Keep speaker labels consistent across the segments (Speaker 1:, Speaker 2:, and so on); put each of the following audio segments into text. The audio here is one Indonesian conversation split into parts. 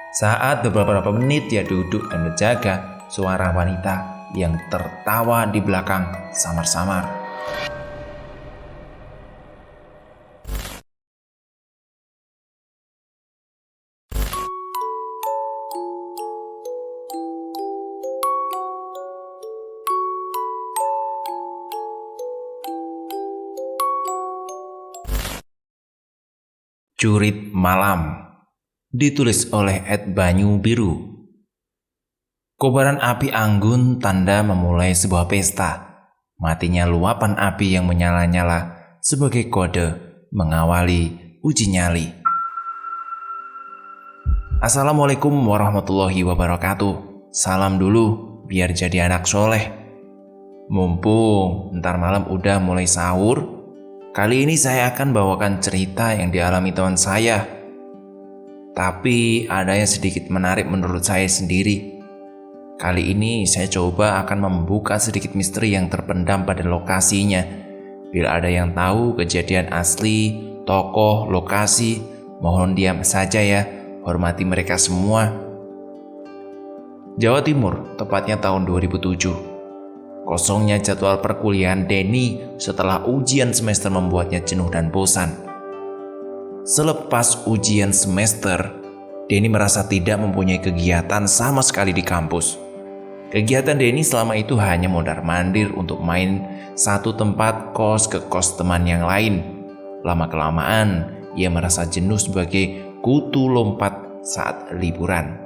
Speaker 1: Saat beberapa menit dia duduk dan menjaga suara wanita yang tertawa di belakang samar-samar. Jurit Malam, ditulis oleh Ed Banyu Biru. Kobaran api anggun tanda memulai sebuah pesta. Matinya luapan api yang menyala-nyala sebagai kode mengawali uji nyali. Assalamualaikum warahmatullahi wabarakatuh. Salam dulu biar jadi anak soleh. Mumpung ntar malam udah mulai sahur, kali ini saya akan bawakan cerita yang dialami teman saya. Tapi ada yang sedikit menarik menurut saya sendiri. Kali ini saya coba akan membuka sedikit misteri yang terpendam pada lokasinya. Bila ada yang tahu kejadian asli, tokoh, lokasi, mohon diam saja ya, hormati mereka semua. Jawa Timur, tepatnya tahun 2007. Kosongnya jadwal perkuliahan Denny setelah ujian semester membuatnya jenuh dan bosan. Selepas ujian semester, Denny merasa tidak mempunyai kegiatan sama sekali di kampus. Kegiatan Denny selama itu hanya mondar-mandir untuk main satu tempat kos ke kos teman yang lain. Lama-kelamaan, ia merasa jenuh sebagai kutu lompat saat liburan.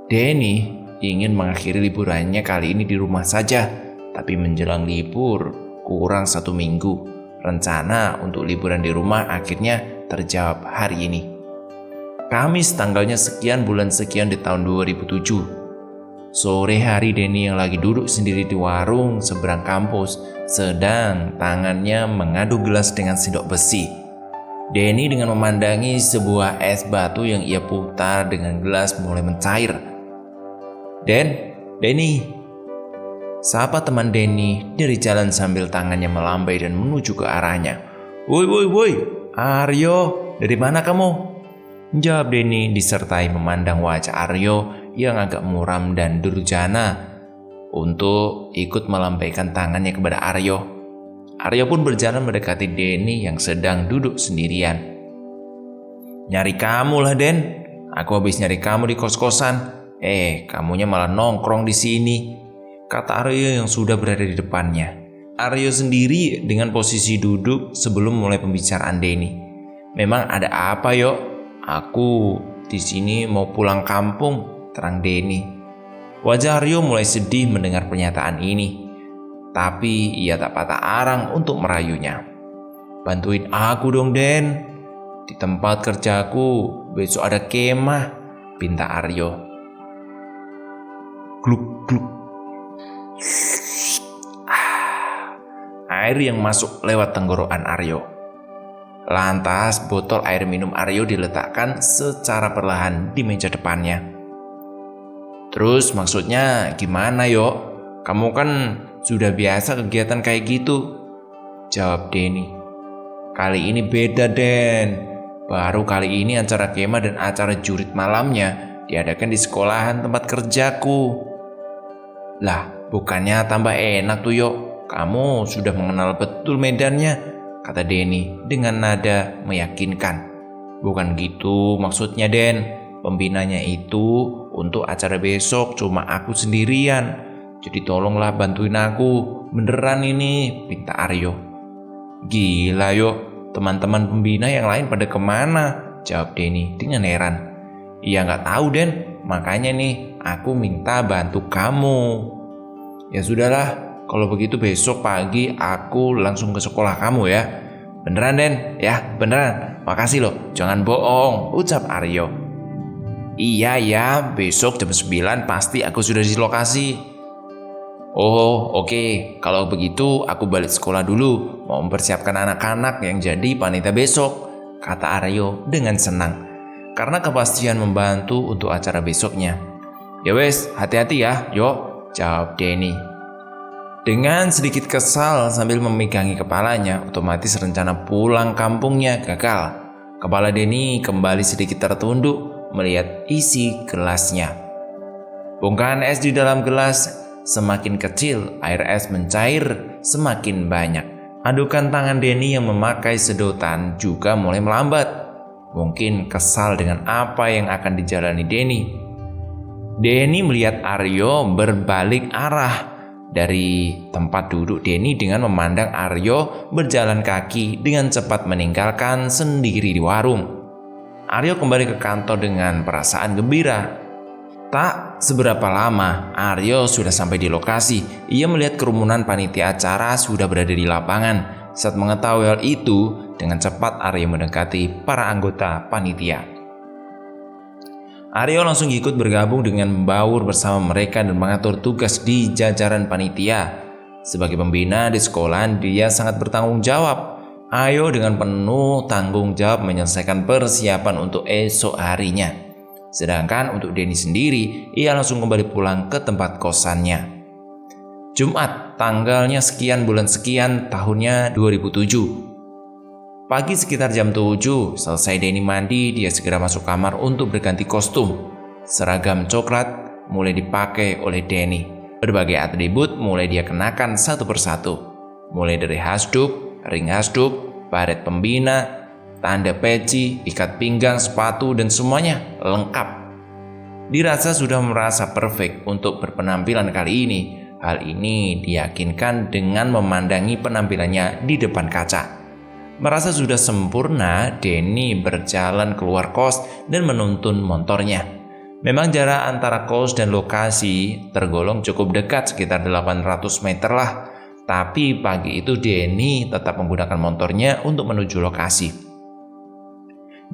Speaker 1: Denny ingin mengakhiri liburannya kali ini di rumah saja, tapi menjelang libur kurang 1 minggu. Rencana untuk liburan di rumah akhirnya terjawab hari ini. Kamis tanggalnya sekian bulan sekian di tahun 2007. Sore hari Denny yang lagi duduk sendiri di warung seberang kampus, sedang tangannya mengadu gelas dengan sendok besi. Denny dengan memandangi sebuah es batu yang ia putar dengan gelas mulai mencair. Denny. Sapa teman Denny dari jalan sambil tangannya melambai dan menuju ke arahnya. Woi, Aryo, dari mana kamu? Jawab Denny disertai memandang wajah Aryo yang agak muram dan durjana untuk ikut melambaikan tangannya kepada Aryo. Aryo pun berjalan mendekati Denny yang sedang duduk sendirian. Nyari kamu lah, Den. Aku habis nyari kamu di kos-kosan. Kamunya malah nongkrong di sini, kata Aryo yang sudah berada di depannya. Aryo sendiri dengan posisi duduk sebelum mulai pembicaraan Denny. Memang ada apa, Yo? Aku di sini mau pulang kampung, terang Denny. Wajah Aryo mulai sedih mendengar pernyataan ini, tapi ia tak patah arang untuk merayunya. Bantuin aku dong, Den. Di tempat kerjaku besok ada kemah, pinta Aryo. Gluk. Air yang masuk lewat tenggorokan Aryo. Lantas botol air minum Aryo diletakkan secara perlahan di meja depannya. Terus maksudnya gimana, Yo? Kamu kan sudah biasa kegiatan kayak gitu, jawab Denny. Kali ini beda, Den. Baru kali ini acara kemah dan acara jurit malamnya diadakan di sekolahan tempat kerjaku. Lah, bukannya tambah enak tuh, Yo? Kamu sudah mengenal betul medannya, kata Denny dengan nada meyakinkan. Bukan gitu maksudnya, Den. Pembinanya itu untuk acara besok cuma aku sendirian. Jadi tolonglah bantuin aku. Beneran ini, pinta Aryo. Gila, Yo. Teman-teman pembina yang lain pada kemana? Jawab Denny dengan heran. Iya nggak tahu, Den. Makanya nih, aku minta bantu kamu. Ya sudahlah, kalau begitu besok pagi aku langsung ke sekolah kamu ya. Beneran, Den? Ya, beneran. Makasih loh, jangan bohong, ucap Aryo. Iya ya, besok jam 9 pasti aku sudah di lokasi. Oh, oke. Kalau begitu aku balik sekolah dulu, mau mempersiapkan anak-anak yang jadi panitia besok, kata Aryo dengan senang, karena kepastian membantu untuk acara besoknya. Ya wes, hati-hati ya, Yo, jawab Denny. Dengan sedikit kesal sambil memegangi kepalanya, otomatis rencana pulang kampungnya gagal. Kepala Denny kembali sedikit tertunduk melihat isi gelasnya. Bongkahan es di dalam gelas semakin kecil, air es mencair semakin banyak. Adukan tangan Denny yang memakai sedotan juga mulai melambat. Mungkin kesal dengan apa yang akan dijalani Denny. Denny melihat Aryo berbalik arah dari tempat duduk Denny dengan memandang Aryo berjalan kaki dengan cepat meninggalkan sendiri di warung. Aryo kembali ke kantor dengan perasaan gembira. Tak seberapa lama Aryo sudah sampai di lokasi. Ia melihat kerumunan panitia acara sudah berada di lapangan. Saat mengetahui hal itu, dengan cepat Aryo mendekati para anggota panitia. Aryo langsung ikut bergabung dengan membaur bersama mereka dan mengatur tugas di jajaran panitia. Sebagai pembina di sekolahan, dia sangat bertanggung jawab. Aryo dengan penuh tanggung jawab menyelesaikan persiapan untuk esok harinya. Sedangkan untuk Denny sendiri, ia langsung kembali pulang ke tempat kosannya. Jumat, tanggalnya sekian bulan sekian tahunnya 2007. Pagi sekitar jam 7, selesai Denny mandi, dia segera masuk kamar untuk berganti kostum. Seragam coklat mulai dipakai oleh Denny. Berbagai atribut mulai dia kenakan satu persatu. Mulai dari hasduk, ring hasduk, baret pembina, tanda peci, ikat pinggang, sepatu, dan semuanya lengkap. Dirasa sudah merasa perfect untuk berpenampilan kali ini. Hal ini diyakinkan dengan memandangi penampilannya di depan kaca. Merasa sudah sempurna, Denny berjalan keluar kos dan menuntun motornya. Memang jarak antara kos dan lokasi tergolong cukup dekat, sekitar 800 meter lah. Tapi pagi itu Denny tetap menggunakan motornya untuk menuju lokasi.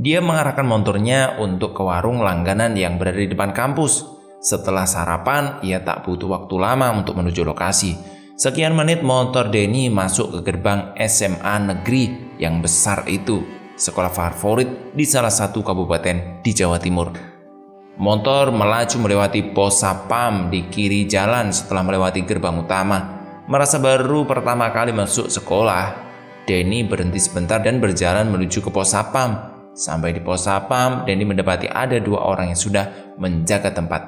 Speaker 1: Dia mengarahkan motornya untuk ke warung langganan yang berada di depan kampus. Setelah sarapan, ia tak butuh waktu lama untuk menuju lokasi. Sekian menit motor Denny masuk ke gerbang SMA negeri yang besar itu, sekolah favorit di salah satu kabupaten di Jawa Timur. Motor melaju melewati pos sapam di kiri jalan setelah melewati gerbang utama. Merasa baru pertama kali masuk sekolah, Denny berhenti sebentar dan berjalan menuju ke pos sapam. Sampai di pos sapam, Denny mendapati ada 2 orang yang sudah menjaga tempat.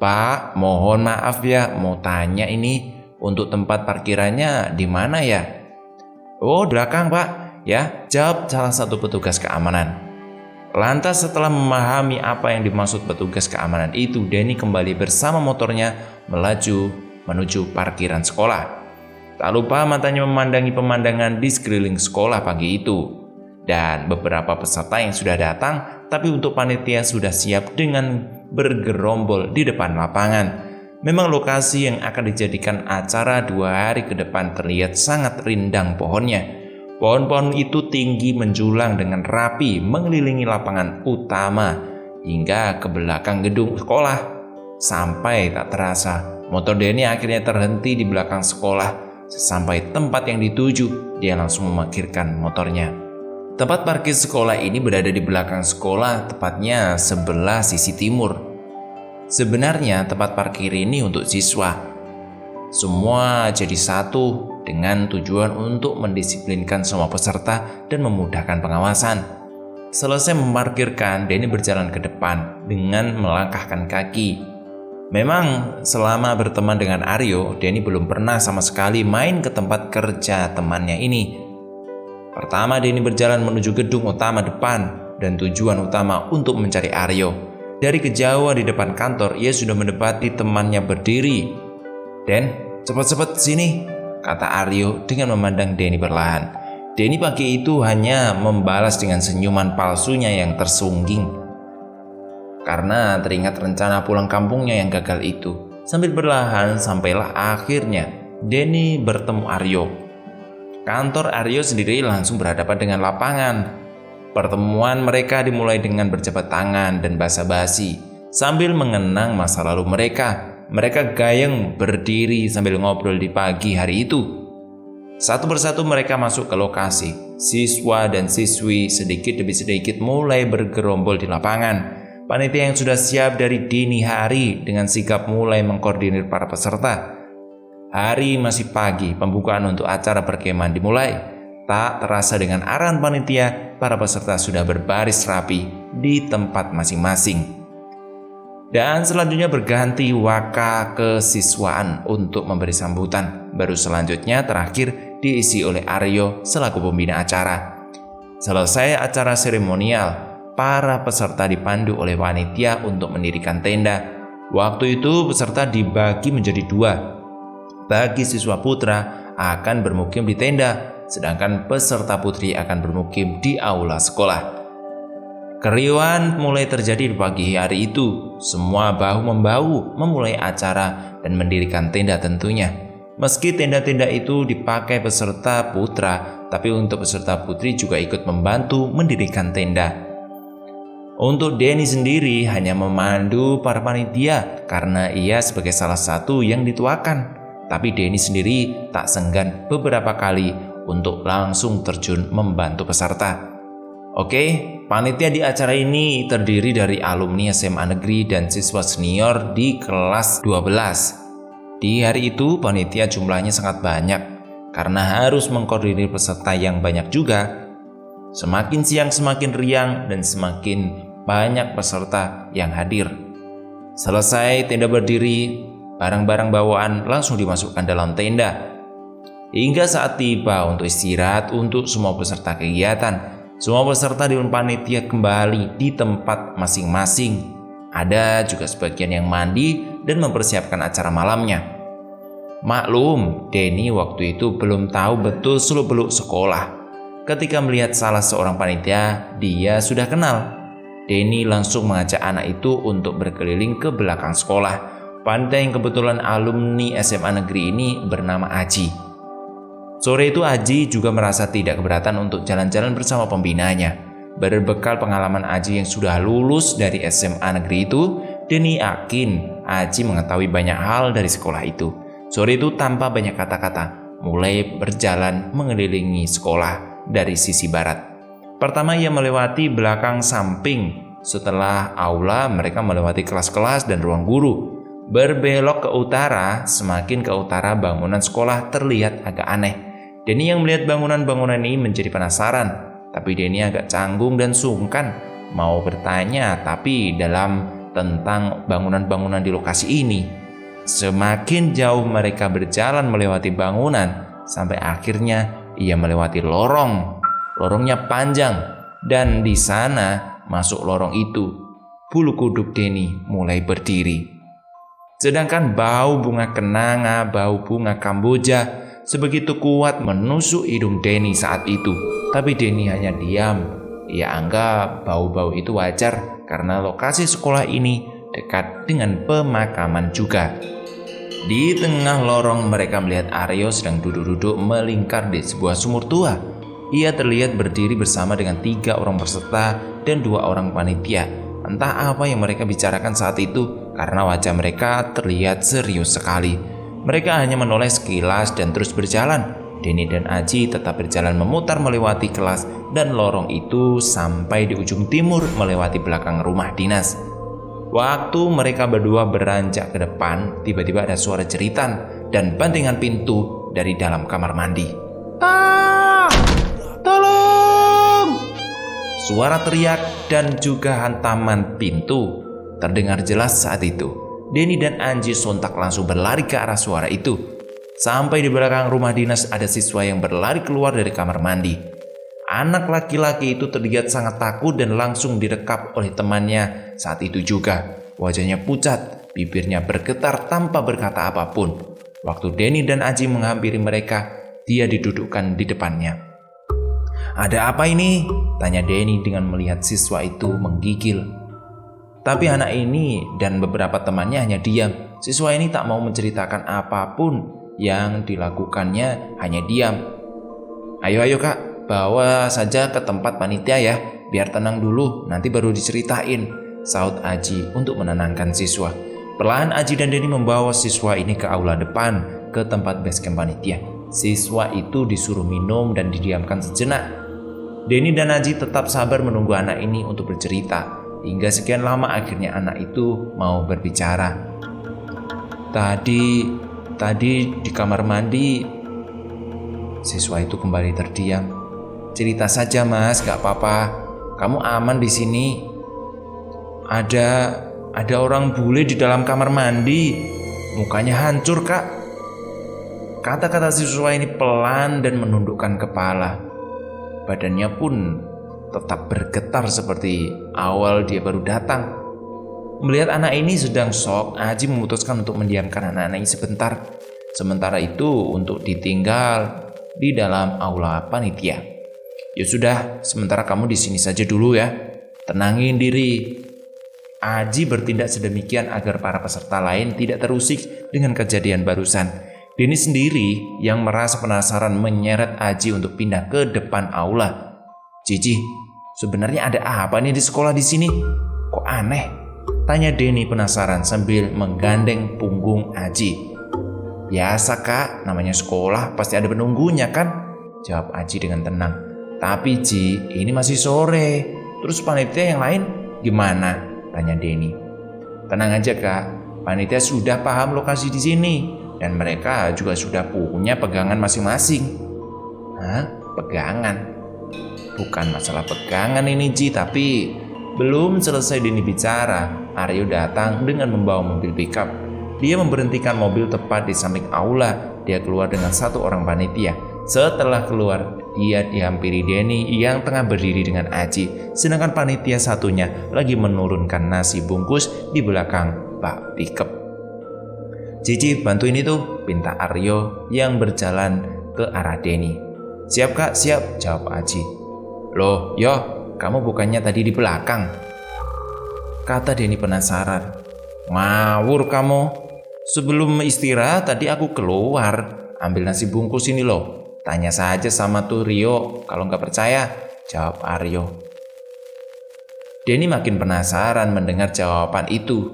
Speaker 1: "Pak, mohon maaf ya, mau tanya ini, untuk tempat parkirannya di mana ya?" "Oh, di belakang, Pak," ya, jawab salah satu petugas keamanan. Lantas setelah memahami apa yang dimaksud petugas keamanan itu, Denny kembali bersama motornya melaju menuju parkiran sekolah. Tak lupa matanya memandangi pemandangan di sekeliling sekolah pagi itu. Dan beberapa peserta yang sudah datang, tapi untuk panitia sudah siap dengan bergerombol di depan lapangan. Memang lokasi yang akan dijadikan acara 2 hari ke depan terlihat sangat rindang pohonnya. Pohon-pohon itu tinggi menjulang dengan rapi mengelilingi lapangan utama hingga ke belakang gedung sekolah. Sampai tak terasa, motor Denny akhirnya terhenti di belakang sekolah. Sesampai tempat yang dituju, dia langsung memarkirkan motornya. Tempat parkir sekolah ini berada di belakang sekolah, tepatnya sebelah sisi timur. Sebenarnya tempat parkir ini untuk siswa. Semua jadi satu dengan tujuan untuk mendisiplinkan semua peserta dan memudahkan pengawasan. Selesai memarkirkan, Denny berjalan ke depan dengan melangkahkan kaki. Memang selama berteman dengan Aryo, Denny belum pernah sama sekali main ke tempat kerja temannya ini. Pertama, Denny berjalan menuju gedung utama depan dan tujuan utama untuk mencari Aryo. Dari kejauhan di depan kantor, ia sudah mendapati temannya berdiri. "Den, cepat-cepat sini," kata Aryo dengan memandang Denny perlahan. Denny pagi itu hanya membalas dengan senyuman palsunya yang tersungging. Karena teringat rencana pulang kampungnya yang gagal itu. Sambil berlahan, sampailah akhirnya Denny bertemu Aryo. Kantor Aryo sendiri langsung berhadapan dengan lapangan. Pertemuan mereka dimulai dengan berjabat tangan dan basa-basi. Sambil mengenang masa lalu mereka gayeng berdiri sambil ngobrol di pagi hari itu. Satu persatu mereka masuk ke lokasi. Siswa dan siswi sedikit demi sedikit mulai bergerombol di lapangan. Panitia yang sudah siap dari dini hari dengan sigap mulai mengkoordinir para peserta. Hari masih pagi, pembukaan untuk acara perkemahan dimulai. Tak terasa dengan arahan panitia, para peserta sudah berbaris rapi di tempat masing-masing. Dan selanjutnya berganti waka kesiswaan untuk memberi sambutan. Baru selanjutnya terakhir diisi oleh Aryo selaku pembina acara. Selesai acara seremonial, para peserta dipandu oleh panitia untuk mendirikan tenda. Waktu itu peserta dibagi menjadi dua. Bagi siswa putra akan bermukim di tenda, sedangkan peserta putri akan bermukim di aula sekolah. Keriuhan mulai terjadi di pagi hari itu. Semua bahu-membahu memulai acara dan mendirikan tenda tentunya. Meski tenda-tenda itu dipakai peserta putra, tapi untuk peserta putri juga ikut membantu mendirikan tenda. Untuk Denny sendiri hanya memandu para panitia karena ia sebagai salah satu yang dituakan. Tapi Denny sendiri tak senggan beberapa kali untuk langsung terjun membantu peserta. Oke, panitia di acara ini terdiri dari alumni SMA Negeri dan siswa senior di kelas 12. Di hari itu panitia jumlahnya sangat banyak karena harus mengkoordinir peserta yang banyak juga. Semakin siang semakin riang dan semakin banyak peserta yang hadir. Selesai tenda berdiri, barang-barang bawaan langsung dimasukkan dalam tenda. Hingga saat tiba untuk istirahat untuk semua peserta kegiatan, semua peserta di panitia kembali di tempat masing-masing. Ada juga sebagian yang mandi dan mempersiapkan acara malamnya. Maklum, Denny waktu itu belum tahu betul seluk-beluk sekolah. Ketika melihat salah seorang panitia, dia sudah kenal. Denny langsung mengajak anak itu untuk berkeliling ke belakang sekolah. Panitia yang kebetulan alumni SMA Negeri ini bernama Aji. Sore itu Aji juga merasa tidak keberatan untuk jalan-jalan bersama pembinanya. Berbekal pengalaman Aji yang sudah lulus dari SMA Negeri itu, Denny yakin Aji mengetahui banyak hal dari sekolah itu. Sore itu tanpa banyak kata-kata, mulai berjalan mengelilingi sekolah dari sisi barat. Pertama ia melewati belakang samping. Setelah aula mereka melewati kelas-kelas dan ruang guru. Berbelok ke utara, semakin ke utara bangunan sekolah terlihat agak aneh. Denny yang melihat bangunan-bangunan ini menjadi penasaran, tapi Denny agak canggung dan sungkan mau bertanya tentang bangunan-bangunan di lokasi ini. Semakin jauh mereka berjalan melewati bangunan, sampai akhirnya ia melewati lorong. Lorongnya panjang, dan di sana masuk lorong itu, bulu kuduk Denny mulai berdiri. Sedangkan bau bunga kenanga, bau bunga kamboja sebegitu kuat menusuk hidung Denny saat itu. Tapi Denny hanya diam. Ia anggap bau-bau itu wajar karena lokasi sekolah ini dekat dengan pemakaman juga. Di tengah lorong mereka melihat Aryo sedang duduk-duduk melingkar di sebuah sumur tua. Ia terlihat berdiri bersama dengan 3 orang peserta dan 2 orang panitia. Entah apa yang mereka bicarakan saat itu karena wajah mereka terlihat serius sekali. Mereka hanya menoleh sekilas dan terus berjalan. Denny dan Aji tetap berjalan memutar melewati kelas dan lorong itu sampai di ujung timur melewati belakang rumah dinas. Waktu mereka berdua beranjak ke depan, tiba-tiba ada suara jeritan dan bantingan pintu dari dalam kamar mandi. Tolong! Suara teriak dan juga hantaman pintu terdengar jelas saat itu. Denny dan Anji sontak langsung berlari ke arah suara itu. Sampai di belakang rumah dinas ada siswa yang berlari keluar dari kamar mandi. Anak laki-laki itu terlihat sangat takut dan langsung direkap oleh temannya saat itu juga. Wajahnya pucat, bibirnya bergetar tanpa berkata apapun. Waktu Denny dan Aji menghampiri mereka, dia didudukkan di depannya. "Ada apa ini?" tanya Denny dengan melihat siswa itu menggigil. Tapi anak ini dan beberapa temannya hanya diam. Siswa ini tak mau menceritakan apapun yang dilakukannya, hanya diam. Ayo kak, bawa saja ke tempat panitia ya, biar tenang dulu, nanti baru diceritain," saut Aji untuk menenangkan siswa. Perlahan Aji dan Denny membawa siswa ini ke aula depan, ke tempat basecamp panitia. Siswa itu disuruh minum dan didiamkan sejenak. Denny dan Aji tetap sabar menunggu anak ini untuk bercerita. Hingga sekian lama akhirnya anak itu mau berbicara. Tadi di kamar mandi. Siswa itu kembali terdiam. "Cerita saja mas, gak apa-apa. Kamu aman di sini," Ada orang bule di dalam kamar mandi. Mukanya hancur, Kak. Kata-kata siswa ini pelan dan menundukkan kepala. Badannya pun tetap bergetar seperti awal dia baru datang. Melihat anak ini sedang shock, Aji memutuskan untuk mendiamkan anak-anak ini sebentar. Sementara itu untuk ditinggal di dalam aula panitia. Ya sudah, sementara kamu di sini saja dulu ya. Tenangin diri. Aji bertindak sedemikian agar para peserta lain tidak terusik dengan kejadian barusan. Denny sendiri yang merasa penasaran menyeret Aji untuk pindah ke depan aula. Cici, sebenarnya ada apa nih di sekolah di sini? Kok aneh? Tanya Denny penasaran sambil menggandeng punggung Aji. Biasa Kak, namanya sekolah pasti ada penunggunya kan? Jawab Aji dengan tenang. Tapi Ji, ini masih sore. Terus panitia yang lain gimana? Tanya Denny. Tenang aja Kak, panitia sudah paham lokasi di sini dan mereka juga sudah punya pegangan masing-masing. Hah? Pegangan? Bukan masalah pegangan ini Ji, tapi belum selesai Denny bicara, Aryo datang dengan membawa mobil pickup. Dia memberhentikan mobil tepat di samping aula. Dia keluar dengan satu orang panitia. Setelah keluar, dia dihampiri Denny yang tengah berdiri dengan Aji, sedangkan panitia satunya lagi menurunkan nasi bungkus di belakang bak pickup. Cici, bantu ini tuh, pinta Aryo yang berjalan ke arah Denny. Siap Kak, siap, jawab Aji. Loh, yo, kamu bukannya tadi di belakang? Kata Denny penasaran. Ngawur kamu. Sebelum istirahat tadi aku keluar ambil nasi bungkus ini loh. Tanya saja sama tuh Rio kalau nggak percaya, jawab Aryo. Denny makin penasaran mendengar jawaban itu.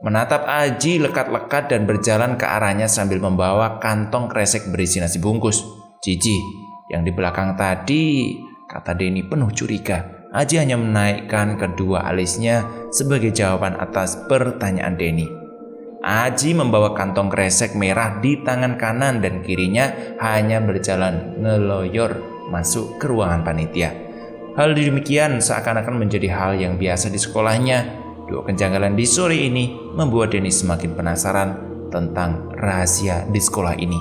Speaker 1: Menatap Aji lekat-lekat dan berjalan ke arahnya sambil membawa kantong kresek berisi nasi bungkus. Cici, yang di belakang tadi, kata Denny penuh curiga. Aji hanya menaikkan kedua alisnya sebagai jawaban atas pertanyaan Denny. Aji membawa kantong kresek merah di tangan kanan dan kirinya hanya berjalan ngeloyor masuk ke ruangan panitia. Hal demikian seakan-akan menjadi hal yang biasa di sekolahnya. Dua kejanggalan di sore ini membuat Denny semakin penasaran tentang rahasia di sekolah ini.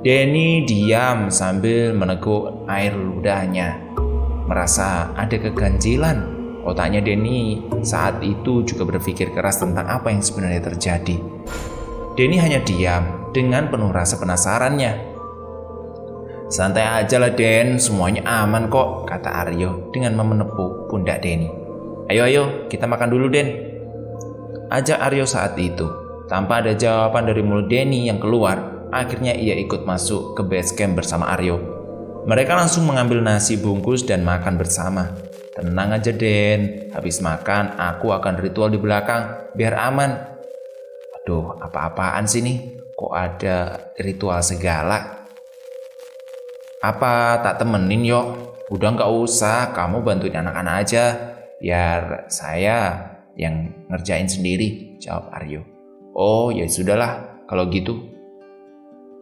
Speaker 1: Denny diam sambil meneguk air ludahnya. Merasa ada keganjilan. Otaknya Denny saat itu juga berpikir keras tentang apa yang sebenarnya terjadi. Denny hanya diam dengan penuh rasa penasarannya. Santai aja lah Den, semuanya aman kok, kata Aryo dengan menepuk pundak Denny. Ayo, kita makan dulu Den, ajak Aryo saat itu. Tanpa ada jawaban dari mulut Denny yang keluar, akhirnya ia ikut masuk ke base camp bersama Aryo. Mereka langsung mengambil nasi bungkus dan makan bersama. Tenang aja Den, habis makan aku akan ritual di belakang biar aman. Aduh, apa-apaan sih nih? Kok ada ritual segala? Apa tak temenin Yok? Udah gak usah, kamu bantuin anak-anak aja. Biar saya yang ngerjain sendiri, jawab Aryo. Oh ya sudahlah kalau gitu.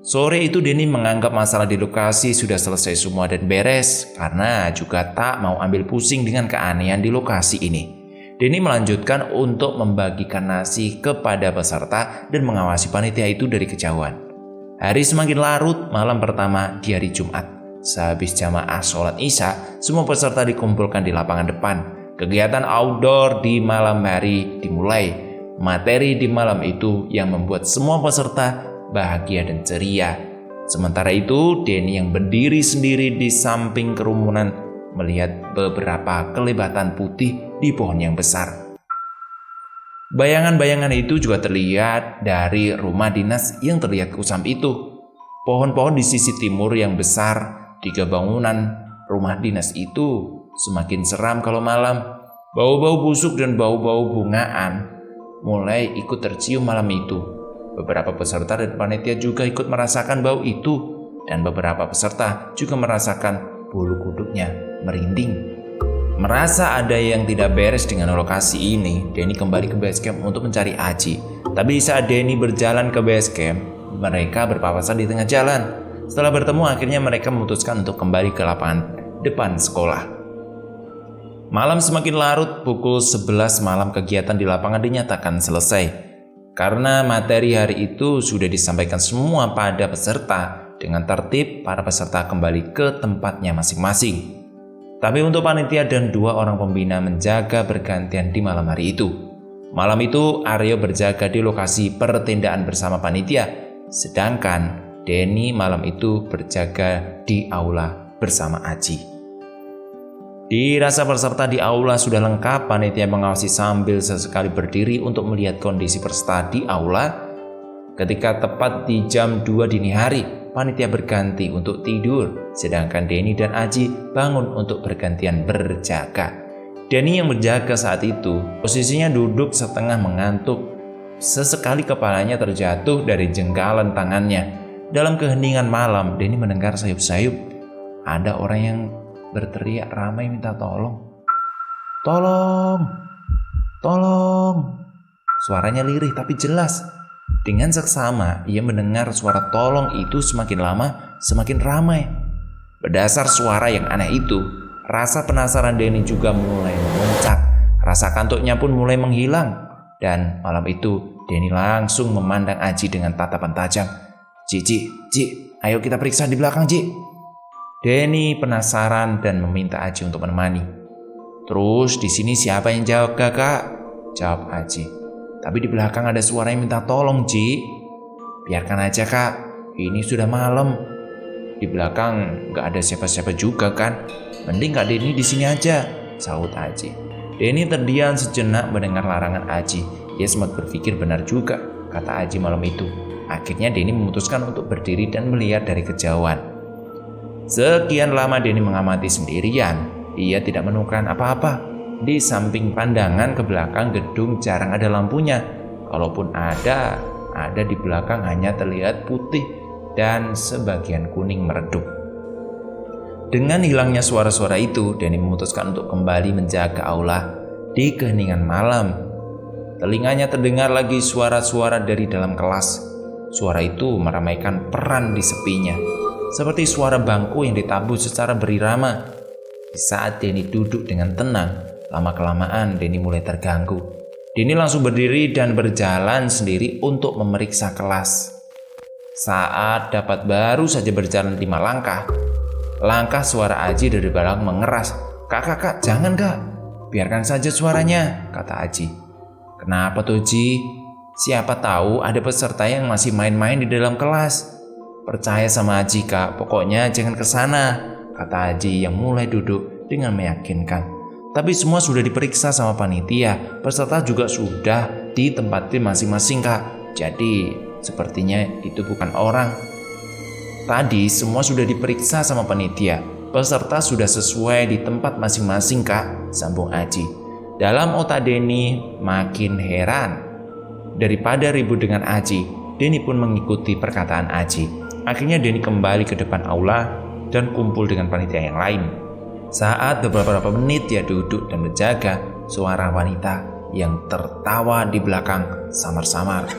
Speaker 1: Sore itu Denny menganggap masalah di lokasi sudah selesai semua dan beres karena juga tak mau ambil pusing dengan keanehan di lokasi ini. Denny melanjutkan untuk membagikan nasi kepada peserta dan mengawasi panitia itu dari kejauhan. Hari semakin larut, malam pertama di hari Jumat. Sehabis jamaah sholat Isya, semua peserta dikumpulkan di lapangan depan. Kegiatan outdoor di malam hari dimulai. Materi di malam itu yang membuat semua peserta bahagia dan ceria. Sementara itu, Denny yang berdiri sendiri di samping kerumunan melihat beberapa kelebatan putih di pohon yang besar. Bayangan-bayangan itu juga terlihat dari rumah dinas yang terlihat kusam itu. Pohon-pohon di sisi timur yang besar, 3 bangunan rumah dinas itu semakin seram kalau malam. Bau-bau busuk dan bau-bau bungaan mulai ikut tercium malam itu. Beberapa peserta dan panitia juga ikut merasakan bau itu, dan beberapa peserta juga merasakan bulu kuduknya merinding. Merasa ada yang tidak beres dengan lokasi ini, Denny kembali ke base camp untuk mencari Aji. Tapi saat Denny berjalan ke base camp, mereka berpapasan di tengah jalan. Setelah bertemu, akhirnya mereka memutuskan untuk kembali ke lapangan depan sekolah. Malam semakin larut, pukul 11 malam kegiatan di lapangan dinyatakan selesai. Karena materi hari itu sudah disampaikan semua pada peserta, dengan tertib para peserta kembali ke tempatnya masing-masing. Tapi untuk panitia dan 2 orang pembina menjaga bergantian di malam hari itu. Malam itu Aryo berjaga di lokasi pertendaan bersama panitia, sedangkan Denny malam itu berjaga di aula bersama Aji. Dirasa peserta di aula sudah lengkap, panitia mengawasi sambil sesekali berdiri untuk melihat kondisi peserta di aula. Ketika tepat di jam 2 dini hari, panitia berganti untuk tidur, sedangkan Denny dan Aji bangun untuk bergantian berjaga. Denny yang berjaga saat itu, posisinya duduk setengah mengantuk. Sesekali kepalanya terjatuh dari jenggalan tangannya. Dalam keheningan malam, Denny mendengar sayup-sayup. Ada orang yang berteriak ramai minta tolong. Tolong! Tolong! Suaranya lirih tapi jelas. Dengan seksama, ia mendengar suara tolong itu semakin lama semakin ramai. Berdasar suara yang aneh itu, rasa penasaran Denny juga mulai memuncak. Rasa kantuknya pun mulai menghilang. Dan malam itu, Denny langsung memandang Aji dengan tatapan tajam. Ji, ayo kita periksa di belakang, Ji. Denny penasaran dan meminta Aji untuk menemani. Terus di sini siapa yang jaga, Kak? Jawab Aji. Tapi di belakang ada suara yang minta tolong, Ji. Biarkan aja, Kak. Ini sudah malam. Di belakang gak ada siapa-siapa juga kan? Mending Kak Denny di sini aja, sahut Aji. Denny terdiam sejenak mendengar larangan Aji. Ia sempat berpikir benar juga, kata Aji malam itu. Akhirnya Denny memutuskan untuk berdiri dan melihat dari kejauhan. Sekian lama Denny mengamati sendirian. Ia tidak menemukan apa-apa. Di samping pandangan ke belakang gedung jarang ada lampunya. Kalaupun ada di belakang hanya terlihat putih dan sebagian kuning meredup. Dengan hilangnya suara-suara itu, Denny memutuskan untuk kembali menjaga aula di keheningan malam. Telinganya terdengar lagi suara-suara dari dalam kelas. Suara itu meramaikan peran di sepinya, seperti suara bangku yang ditabuh secara berirama. Di saat Denny duduk dengan tenang, lama-kelamaan Denny mulai terganggu. Denny langsung berdiri dan berjalan sendiri untuk memeriksa kelas. Saat dapat baru saja berjalan 5 langkah suara Aji dari belakang mengeras. Kak, jangan Kak, biarkan saja suaranya, kata Aji. Kenapa tuh Ji? Siapa tahu ada peserta yang masih main-main di dalam kelas. Percaya sama Aji Kak, pokoknya jangan kesana, kata Aji yang mulai duduk dengan meyakinkan. Tapi semua sudah diperiksa sama panitia, peserta juga sudah ditempatin masing-masing Kak. Jadi sepertinya itu bukan orang. Tadi semua sudah diperiksa sama panitia, peserta sudah sesuai di tempat masing-masing Kak, sambung Aji. Dalam otak Denny makin heran. Daripada ribut dengan Aji, Denny pun mengikuti perkataan Aji. Akhirnya Denny kembali ke depan aula dan kumpul dengan panitia yang lain. Saat beberapa menit dia duduk dan menjaga, suara wanita yang tertawa di belakang samar-samar.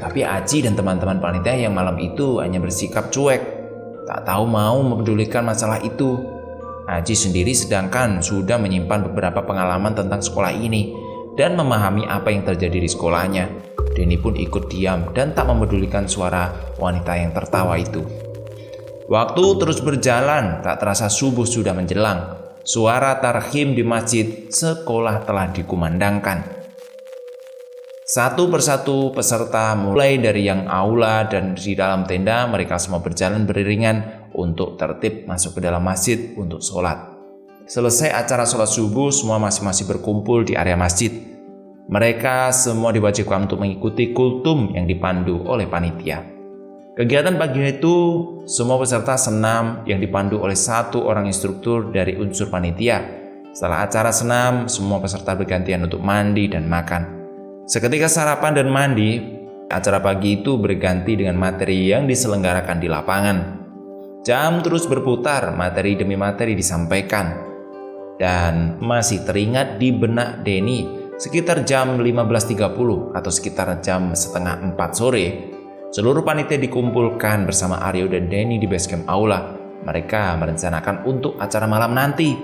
Speaker 1: Tapi Aji dan teman-teman panitia yang malam itu hanya bersikap cuek, tak tahu mau mempedulikan masalah itu. Aji sendiri sedangkan sudah menyimpan beberapa pengalaman tentang sekolah ini dan memahami apa yang terjadi di sekolahnya. Denny pun ikut diam dan tak memedulikan suara wanita yang tertawa itu. Waktu terus berjalan, tak terasa subuh sudah menjelang. Suara tarhim di masjid sekolah telah dikumandangkan. Satu persatu peserta mulai dari yang aula dan di dalam tenda, mereka semua berjalan beriringan untuk tertib masuk ke dalam masjid untuk sholat. Selesai acara sholat subuh, semua masing-masing berkumpul di area masjid. Mereka semua diwajibkan untuk mengikuti kultum yang dipandu oleh panitia. Kegiatan pagi itu, semua peserta senam yang dipandu oleh 1 orang instruktur dari unsur panitia. Setelah acara senam, semua peserta bergantian untuk mandi dan makan. Seketika sarapan dan mandi, acara pagi itu berganti dengan materi yang diselenggarakan di lapangan. Jam terus berputar, materi demi materi disampaikan. Dan masih teringat di benak Denny, sekitar jam 15.30 atau sekitar jam setengah 4 sore, seluruh panitia dikumpulkan bersama Aryo dan Denny di basecamp aula. Mereka merencanakan untuk acara malam nanti.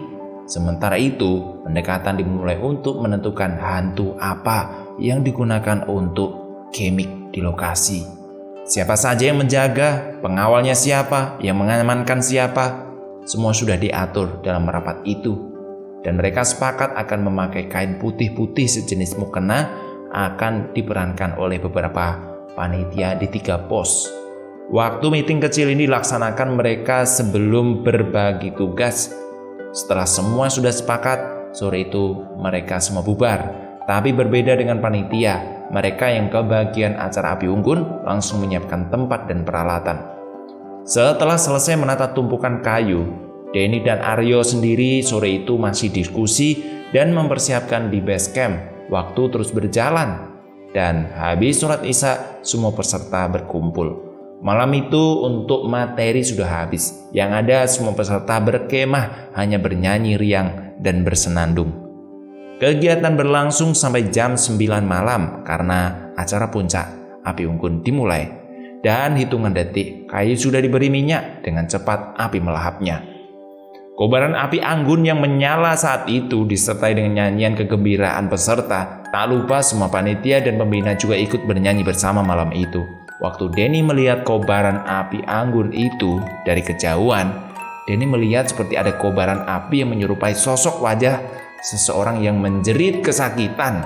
Speaker 1: Sementara itu, pendekatan dimulai untuk menentukan hantu apa yang digunakan untuk gimmick di lokasi. Siapa saja yang menjaga, pengawalnya siapa, yang mengamankan siapa, semua sudah diatur dalam rapat itu. Dan mereka sepakat akan memakai kain putih-putih sejenis mukena akan diperankan oleh beberapa panitia di 3 pos. Waktu meeting kecil ini dilaksanakan mereka sebelum berbagi tugas. Setelah semua sudah sepakat, sore itu mereka semua bubar. Tapi berbeda dengan panitia, mereka yang ke bagian acara api unggun langsung menyiapkan tempat dan peralatan. Setelah selesai menata tumpukan kayu, Denny dan Aryo sendiri sore itu masih diskusi dan mempersiapkan di base camp. Waktu terus berjalan, dan habis sholat isya semua peserta berkumpul. Malam itu untuk materi sudah habis. Yang ada semua peserta berkemah, hanya bernyanyi riang dan bersenandung. Kegiatan berlangsung sampai jam 9 malam karena acara puncak api unggun dimulai. Dan hitungan detik kayu sudah diberi minyak, dengan cepat api melahapnya. Kobaran api anggun yang menyala saat itu disertai dengan nyanyian kegembiraan peserta. Tak lupa semua panitia dan pembina juga ikut bernyanyi bersama malam itu. Waktu Denny melihat kobaran api anggun itu dari kejauhan, Denny melihat seperti ada kobaran api yang menyerupai sosok wajah seseorang yang menjerit kesakitan.